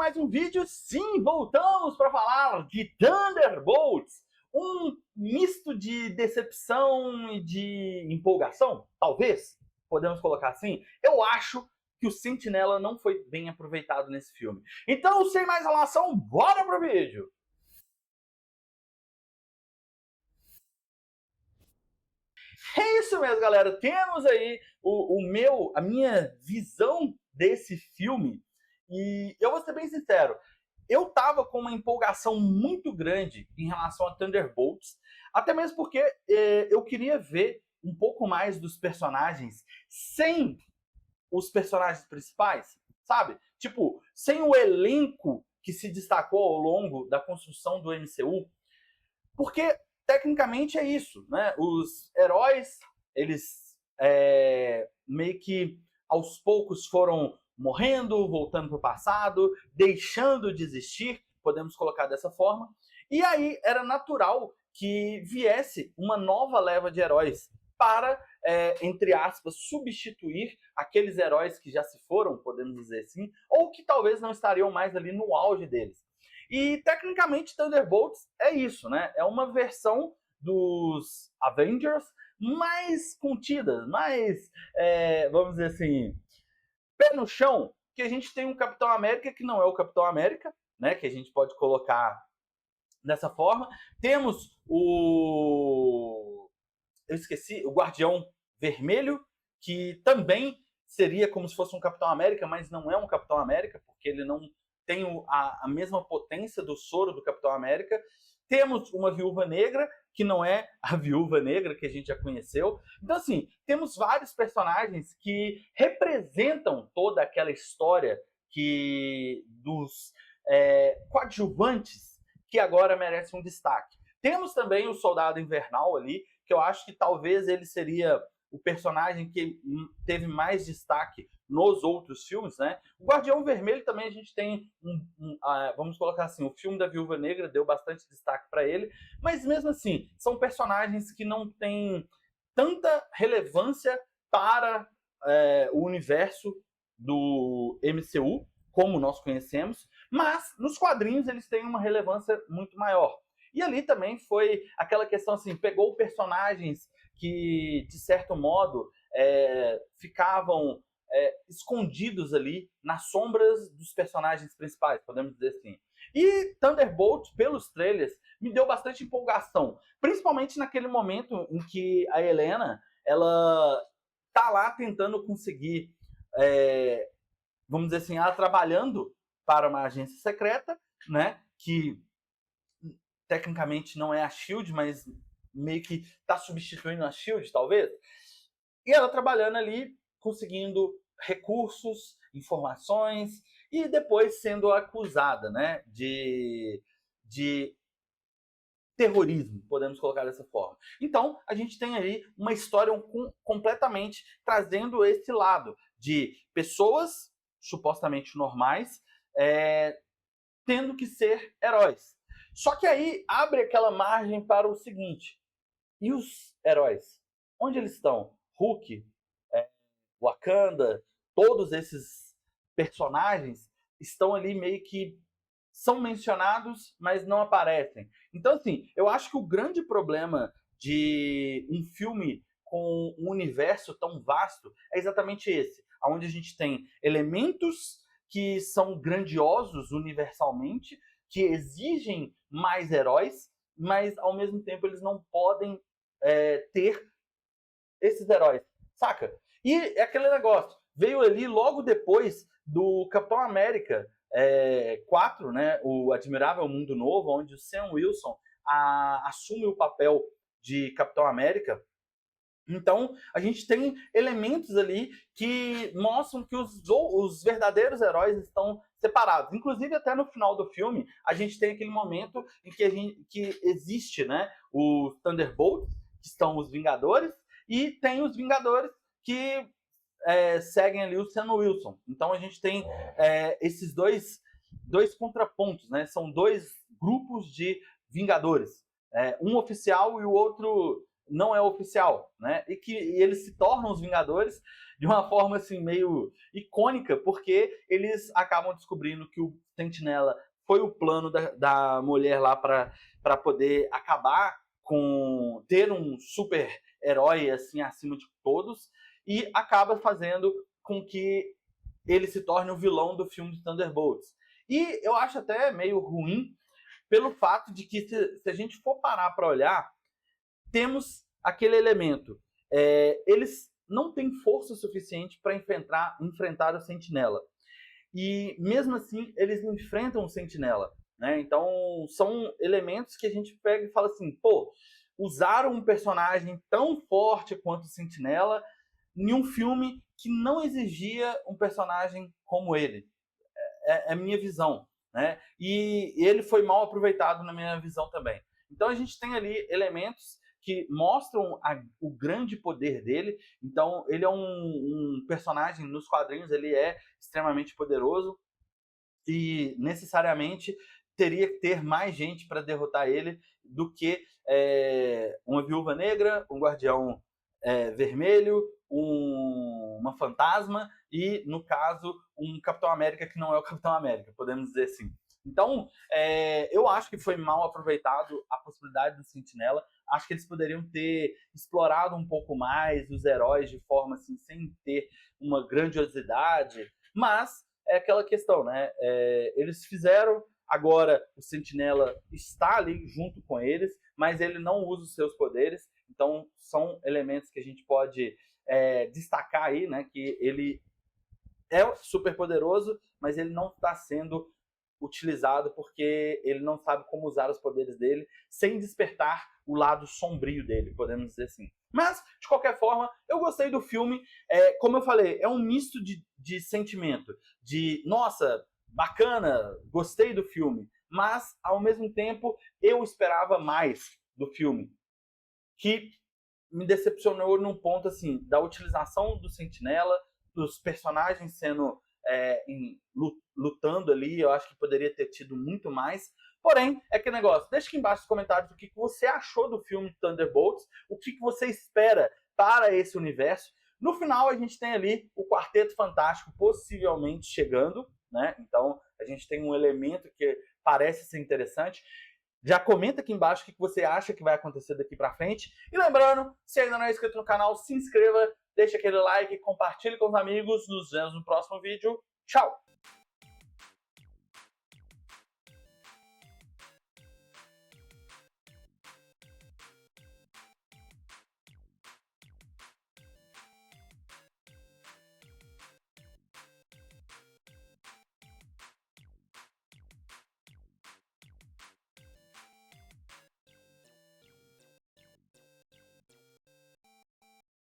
mais um vídeo. Sim, voltamos para falar de Thunderbolts. Um misto de decepção e de empolgação, talvez, podemos colocar assim. Eu acho que o Sentinela não foi bem aproveitado nesse filme. Então, sem mais enrolação, bora pro vídeo! É isso mesmo, galera. Temos aí a minha visão desse filme. E eu vou ser bem sincero, eu tava com uma empolgação muito grande em relação a Thunderbolts, até mesmo porque eu queria ver um pouco mais dos personagens sem os personagens principais, sabe? Tipo, sem o elenco que se destacou ao longo da construção do MCU, porque tecnicamente é isso, né? Os heróis, eles meio que aos poucos foram morrendo, voltando para o passado, deixando de existir, podemos colocar dessa forma. E aí era natural que viesse uma nova leva de heróis para, entre aspas, substituir aqueles heróis que já se foram, podemos dizer assim, ou que talvez não estariam mais ali no auge deles. E, tecnicamente, Thunderbolts é isso, né? É uma versão dos Avengers mais contida, mais, vamos dizer assim, pé no chão, que a gente tem um Capitão América que não é o Capitão América, né? Que a gente pode colocar dessa forma. Temos o... eu esqueci, o Guardião Vermelho, que também seria como se fosse um Capitão América, mas não é um Capitão América, porque ele não tem a mesma potência do soro do Capitão América. Temos uma Viúva Negra, que não é a Viúva Negra que a gente já conheceu. Então, assim, temos vários personagens que representam toda aquela história dos coadjuvantes que agora merecem um destaque. Temos também o Soldado Invernal ali, que eu acho que talvez ele seria o personagem que teve mais destaque nos outros filmes, né? O Guardião Vermelho também a gente tem vamos colocar assim, o filme da Viúva Negra deu bastante destaque para ele, mas mesmo assim, são personagens que não têm tanta relevância para o universo do MCU, como nós conhecemos, mas nos quadrinhos eles têm uma relevância muito maior. E ali também foi aquela questão assim, pegou personagens que, de certo modo, ficavam escondidos ali nas sombras dos personagens principais, podemos dizer assim. E Thunderbolt, pelos trailers, me deu bastante empolgação, principalmente naquele momento em que a Helena, ela tá lá tentando conseguir, vamos dizer assim, ela trabalhando para uma agência secreta, né, que tecnicamente não é a SHIELD, mas meio que está substituindo a SHIELD, talvez. E ela trabalhando ali, conseguindo recursos, informações, e depois sendo acusada, né, de terrorismo, podemos colocar dessa forma. Então, a gente tem aí uma história completamente trazendo esse lado de pessoas supostamente normais tendo que ser heróis. Só que aí abre aquela margem para o seguinte: e os heróis? Onde eles estão? Hulk, Wakanda, todos esses personagens estão ali meio que são mencionados, mas não aparecem. Então, assim, eu acho que o grande problema de um filme com um universo tão vasto é exatamente esse, onde a gente tem elementos que são grandiosos universalmente, que exigem mais heróis, mas ao mesmo tempo eles não podem ter esses heróis, saca? E é aquele negócio, veio ali logo depois do Capitão América 4, né, o Admirável Mundo Novo, onde o Sam Wilson assume o papel de Capitão América. Então, a gente tem elementos ali que mostram que os verdadeiros heróis estão separados. Inclusive, até no final do filme, a gente tem aquele momento em que existe, né, o Thunderbolts, que estão os Vingadores, e tem os Vingadores que seguem ali o Sam Wilson. Então, a gente tem esses dois contrapontos, né? São dois grupos de Vingadores. Um oficial e o outro não é oficial, né? E eles se tornam os Vingadores. de uma forma assim meio icônica, porque eles acabam descobrindo que o Sentinela foi o plano da mulher lá para poder acabar com ter um super herói assim acima de todos, e acaba fazendo com que ele se torne o vilão do filme de Thunderbolts. E eu acho até meio ruim pelo fato de que, se a gente for parar para olhar, temos aquele elemento. Eles não têm força suficiente para enfrentar o Sentinela. E mesmo assim, eles enfrentam o Sentinela. Né? Então, são elementos que a gente pega e fala assim, pô, usaram um personagem tão forte quanto o Sentinela em um filme que não exigia um personagem como ele. É a minha visão. Né? E ele foi mal aproveitado na minha visão também. Então a gente tem ali elementos que mostram o grande poder dele. Então ele é um personagem nos quadrinhos, ele é extremamente poderoso e necessariamente teria que ter mais gente para derrotar ele do que uma Viúva Negra, um Guardião Vermelho, uma Fantasma e, no caso, um Capitão América que não é o Capitão América, podemos dizer assim. Então, eu acho que foi mal aproveitado a possibilidade do Sentinela. Acho que eles poderiam ter explorado um pouco mais os heróis de forma assim, sem ter uma grandiosidade, mas é aquela questão, né? Eles fizeram, agora o Sentinela está ali junto com eles, mas ele não usa os seus poderes, então são elementos que a gente pode destacar aí, né? Que ele é super poderoso, mas ele não está sendo utilizado porque ele não sabe como usar os poderes dele sem despertar o lado sombrio dele, podemos dizer assim. Mas, de qualquer forma, eu gostei do filme. Como eu falei, é um misto de sentimento. De, nossa, bacana, gostei do filme. Mas, ao mesmo tempo, eu esperava mais do filme. Que me decepcionou num ponto, assim, da utilização do Sentinela, dos personagens sendo lutando ali. Eu acho que poderia ter tido muito mais. Porém, é que negócio, deixa aqui embaixo nos comentários o que você achou do filme Thunderbolts, o que você espera para esse universo. No final, a gente tem ali o Quarteto Fantástico possivelmente chegando, né? Então, a gente tem um elemento que parece ser interessante. Já comenta aqui embaixo o que você acha que vai acontecer daqui pra frente. E lembrando, se ainda não é inscrito no canal, se inscreva, deixa aquele like, compartilhe com os amigos. Nos vemos no próximo vídeo. Tchau!